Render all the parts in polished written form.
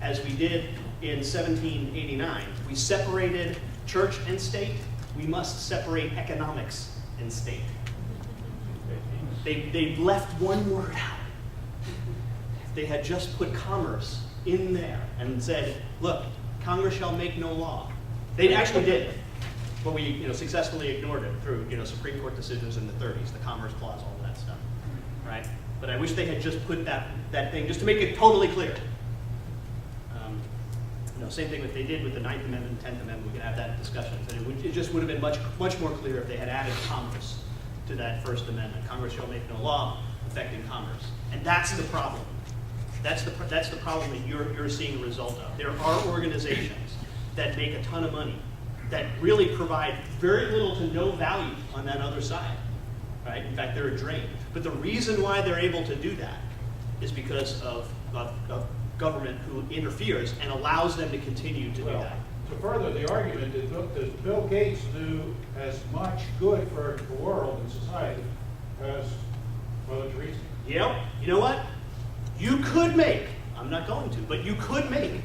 as we did in 1789. We separated church and state. We must separate economics and state. They left one word out. If they had just put commerce in there and said, look, Congress shall make no law. They actually did, but we successfully ignored it through Supreme Court decisions in the 30s, the Commerce Clause, all that stuff, right? But I wish they had just put that thing, just to make it totally clear. Same thing what they did with the 9th Amendment and 10th Amendment. We can have that discussion. It just would have been much more clear if they had added commerce to that First Amendment. Congress shall make no law affecting commerce. And that's the problem. That's the problem that you're seeing a result of. There are organizations that make a ton of money that really provide very little to no value on that other side. Right? In fact, they're a drain. But the reason why they're able to do that is because of government who interferes and allows them to continue to do that. To further the argument, does Bill Gates do as much good for the world and society as Mother Teresa? Yep. You know what? You could make, I'm not going to, but you could make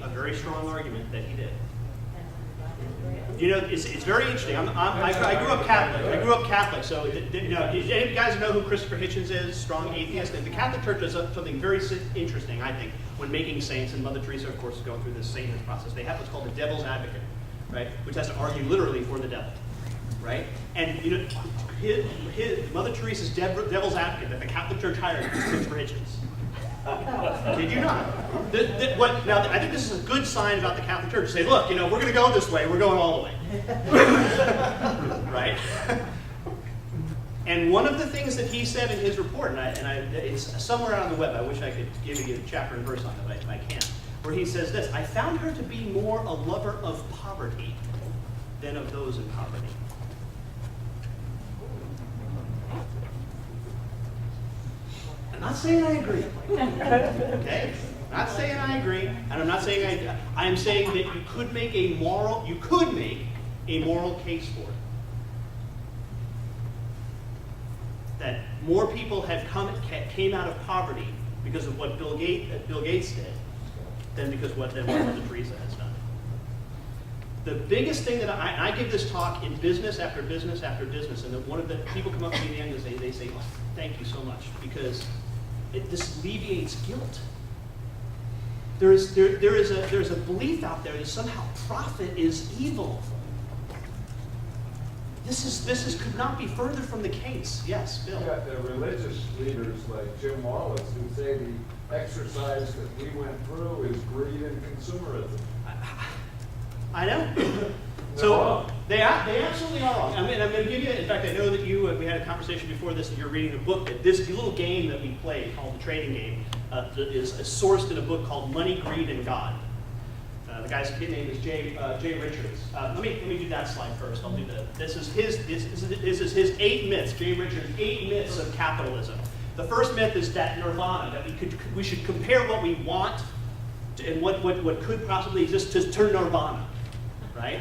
a very strong argument that he did. It's very interesting. I grew up Catholic. So, you guys know who Christopher Hitchens is? Strong atheist. And the Catholic Church does something very interesting, I think, when making saints. And Mother Teresa, of course, is going through this sainthood process. They have what's called the devil's advocate, right? Which has to argue literally for the devil, right? And Mother Teresa's devil's advocate that the Catholic Church hired was Christopher Hitchens. Did you not? Now, I think this is a good sign about the Catholic Church. Say, look, we're going to go this way. We're going all the way. Right? And one of the things that he said in his report, and it's somewhere on the web. I wish I could give you a chapter and verse on it, but I can't. Where he says this: I found her to be more a lover of poverty than of those in poverty. I'm not saying I agree. Okay? Not saying I agree, and I'm not saying I am saying that you could make a moral case for it. That more people came out of poverty because of what Bill Gates did than what Mother Teresa has done. The biggest thing that I give this talk in business after business after business, and one of the people come up to me at the end and they say, oh, thank you so much, because this alleviates guilt. There is a belief out there that somehow profit is evil. This could not be further from the case. Yes, Bill. You got the religious leaders like Jim Wallace who say the exercise that we went through is greed and consumerism. I know. So they absolutely are wrong. I'm going to give you. In fact, I know that we had a conversation before this, and you're reading a book that this little game that we play called the trading game is sourced in a book called Money, Greed, and God. The guy's name is Jay Richards. Let me do that slide first. I'll do this is his 8 myths. Jay Richards' 8 myths of capitalism. The first myth is that nirvana, that we should compare what we want and what could possibly exist to nirvana, right?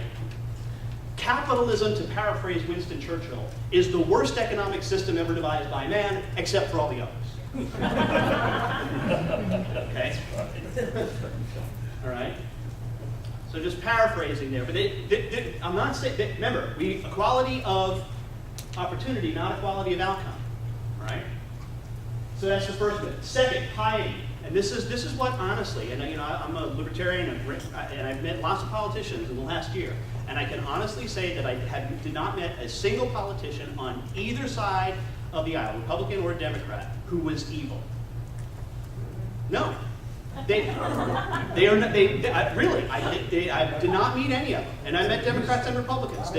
Capitalism, to paraphrase Winston Churchill, is the worst economic system ever devised by man, except for all the others. Okay? All right? So just paraphrasing there. But I'm not saying, remember, equality of opportunity, not equality of outcome. All right? So that's the first myth. Second, piety. And this is what, honestly, and I'm a libertarian, and I've met lots of politicians in the last year, and I can honestly say that I did not met a single politician on either side of the aisle, Republican or Democrat, who was evil. No. I did not meet any of them, and I met Democrats and Republicans.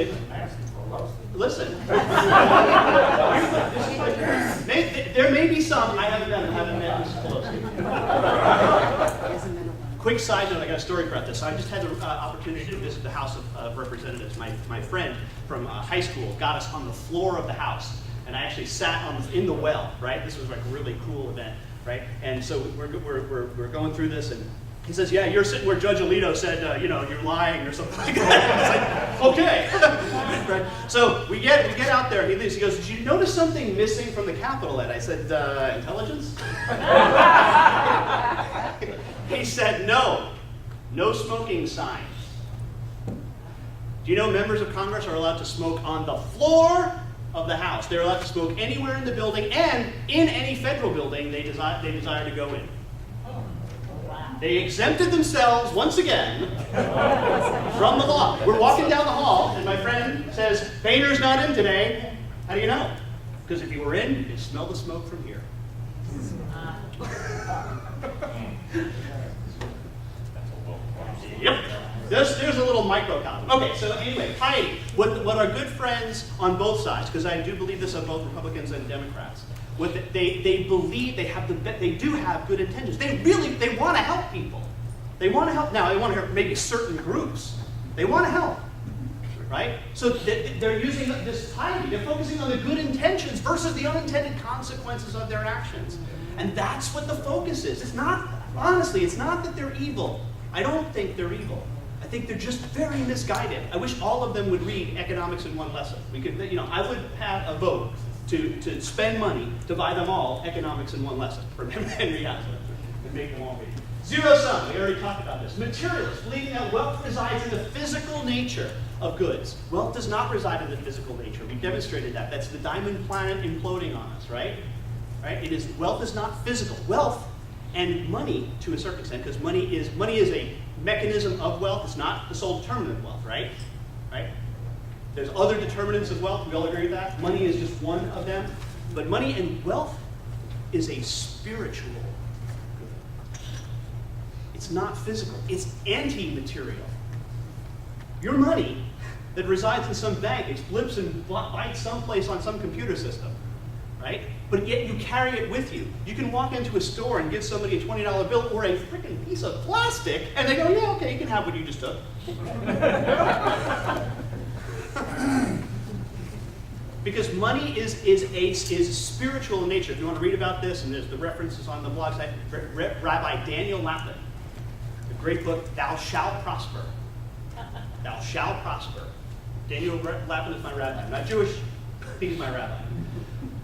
Listen. There may be some. I haven't met Mrs. Pelosi. Quick side note, I got a story about this. I just had the opportunity to visit the House of Representatives. My friend from high school got us on the floor of the House, and I actually sat in the well, right? This was like a really cool event, right? And so we're going through this, and he says, yeah, you're sitting where Judge Alito said, you're lying or something like that. I was like, okay. Right? So we get out there, and he leaves. He goes, did you notice something missing from the Capitol? And I said, intelligence? said no smoking signs. Do you know members of Congress are allowed to smoke on the floor of the House? They're allowed to smoke anywhere in the building and in any federal building they desire to go in. They exempted themselves, once again, from the law. We're walking down the hall, and my friend says, Boehner's not in today. How do you know? Because if you were in, you'd smell the smoke from here. Yep. There's a little microcosm. Okay, so anyway, piety. What our good friends on both sides, because I do believe this of both Republicans and Democrats, they believe they do have good intentions. They want to help people. They want to help. Now, they want to help maybe certain groups. They want to help, right? So they're using this piety. They're focusing on the good intentions versus the unintended consequences of their actions. And that's what the focus is. It's not, honestly, it's not that they're evil. I don't think they're evil. I think they're just very misguided. I wish all of them would read Economics in One Lesson. We could, I would have a vote to spend money to buy them all Economics in One Lesson. Remember Henry Hazlitt and make them all read. Zero sum, we already talked about this. Materialists, believing that wealth resides in the physical nature of goods. Wealth does not reside in the physical nature. We've demonstrated that. That's the diamond planet imploding on us, right? Wealth is not physical. Wealth and money, to a certain extent, because money is a mechanism of wealth. It's not the sole determinant of wealth, right? There's other determinants of wealth. We all agree with that. Money is just one of them. But money and wealth is a spiritual good. It's not physical. It's anti-material. Your money that resides in some bank, it flips and bites someplace on some computer system, right? But yet you carry it with you. You can walk into a store and give somebody a $20 bill or a freaking piece of plastic, and they go, yeah, okay, you can have what you just took. Because money is spiritual in nature. If you want to read about this, and there's the references on the blog site, Rabbi Daniel Lapin, the great book, Thou Shalt Prosper. Thou shalt prosper. Daniel Lapin is my rabbi. I'm not Jewish, he's my rabbi.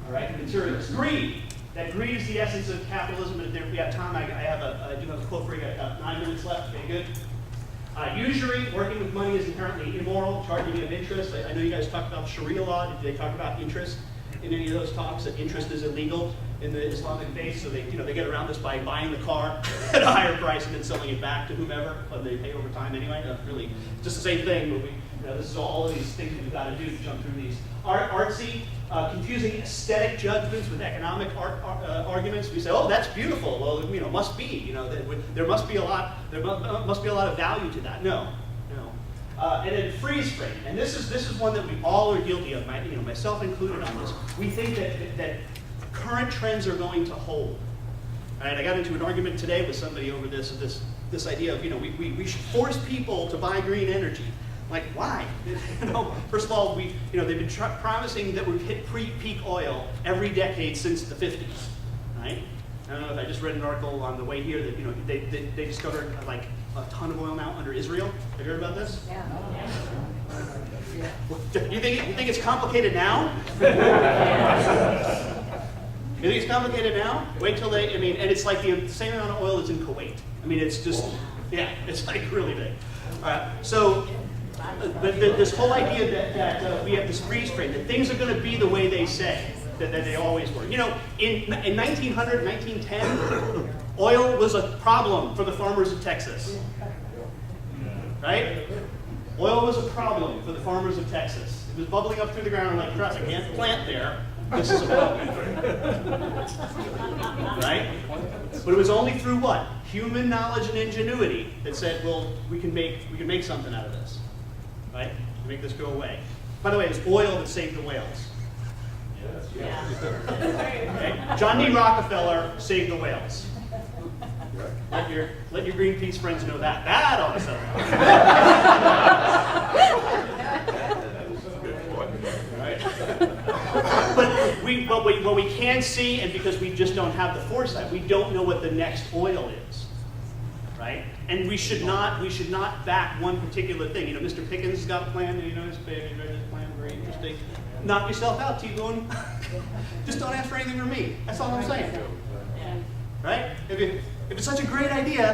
All right, materialist. Greed. That greed is the essence of capitalism. And if we have time, I do have a quote for you. I got 9 minutes left. Okay, good. Usury, working with money is inherently immoral, charging you of interest. I know you guys talked about Sharia law. Did they talk about interest in any of those talks? That interest is illegal in the Islamic faith, so they get around this by buying the car at a higher price and then selling it back to whomever, but they pay over time anyway. Really, just the same thing. But this is all of these things we've got to do to jump through these. Artsy, confusing aesthetic judgments with economic arguments. We say, oh, that's beautiful. Well, must be. There must be a lot. There must be a lot of value to that. No. And then freeze frame. And this is one that we all are guilty of. Myself included on this. We think that current trends are going to hold. All right, I got into an argument today with somebody over this idea of we should force people to buy green energy. Like, why? First of all, they've been promising that we've hit pre-peak oil every decade since the 50s, right? I don't know if I just read an article on the way here that they discovered like a ton of oil now under Israel. Have you heard about this? Yeah. You think it's complicated now? You think it's complicated now? Wait till and it's like the same amount of oil that's in Kuwait. It's just, it's like really big. All right, so. But this whole idea that we have this freeze frame, that things are going to be the way they say, that they always were. In 1900, 1910, oil was a problem for the farmers of Texas. Right? Oil was a problem for the farmers of Texas. It was bubbling up through the ground like, trust, I can't plant there. This is a problem. Right? But it was only through what? Human knowledge and ingenuity that said, well, we can make something out of this. Right? To make this go away. By the way, it was oil that saved the whales. Yes. Okay? John D. Rockefeller saved the whales. Let your Greenpeace friends know that. That ought to settle it. But what we can see, and because we just don't have the foresight, we don't know what the next oil is. Right? And we should not back one particular thing. Mr. Pickens has got a plan, his plan, very interesting. Knock yourself out, T-Boone. Just don't ask for anything from me. That's all I'm saying. Right? If it's such a great idea,